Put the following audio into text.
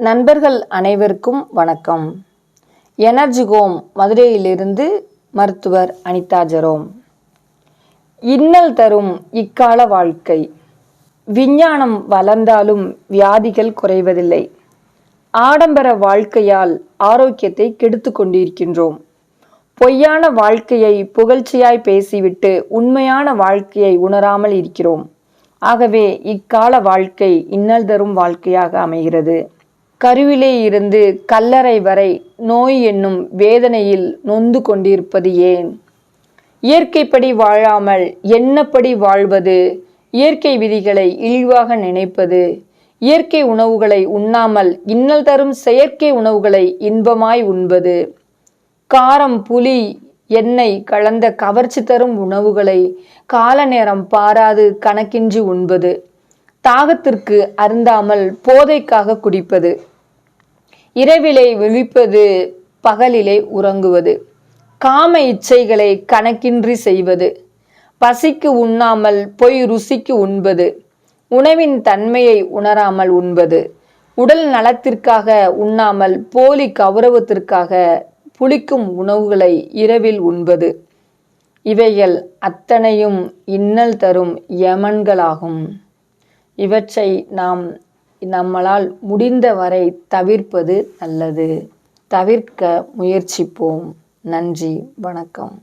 நண்பர்கள் அனைவருக்கும் வணக்கம். எனர்ஜி ஹோம் மதுரையிலிருந்து மருத்துவர் அனிதா ஜெரோம். இன்னல் தரும் இக்கால வாழ்க்கை. விஞ்ஞானம் வளர்ந்தாலும் வியாதிகள் குறைவதில்லை. ஆடம்பர வாழ்க்கையால் ஆரோக்கியத்தை கெடுத்து கொண்டிருக்கின்றோம். பொய்யான வாழ்க்கையை புகழ்ச்சியாய் பேசிவிட்டு உண்மையான வாழ்க்கையை உணராமல் இருக்கிறோம். ஆகவே இக்கால வாழ்க்கை இன்னல் தரும் வாழ்க்கையாக அமைகிறது. கருவிலே இருந்து கல்லறை வரை நோய் என்னும் வேதனையில் நொந்து கொண்டிருப்பது ஏன்? இயற்கைப்படி வாழாமல் எண்ணப்படி வாழ்வது, இயற்கை விதிகளை இழிவாக நினைப்பது, இயற்கை உணவுகளை உண்ணாமல் இன்னல் தரும் செயற்கை உணவுகளை இன்பமாய் உண்பது, காரம் புளி எண்ணெய் கலந்த கவர்ச்சி தரும் உணவுகளை கால நேரம் பாராது கணக்கின்றி உண்பது, தாகத்திற்கு அருந்தாமல் போதைக்காக குடிப்பது, இரவிலே விழிப்பது பகலிலே உறங்குவது, காம இச்சைகளை கணக்கின்றி செய்வது, பசிக்கு உண்ணாமல் பொய் ருசிக்கு உண்பது, உணவின் தன்மையை உணராமல் உண்பது, உடல் நலத்திற்காக உண்ணாமல் போலி கௌரவத்திற்காக புளிக்கும் உணவுகளை இரவில் உண்பது, இவைகள் அத்தனையும் இன்னல் தரும் யமன்களாகும். இவற்றை நம்மளால் முடிந்தவரை தவிர்ப்பது நல்லது. தவிர்க்க முயற்சிப்போம். நன்றி, வணக்கம்.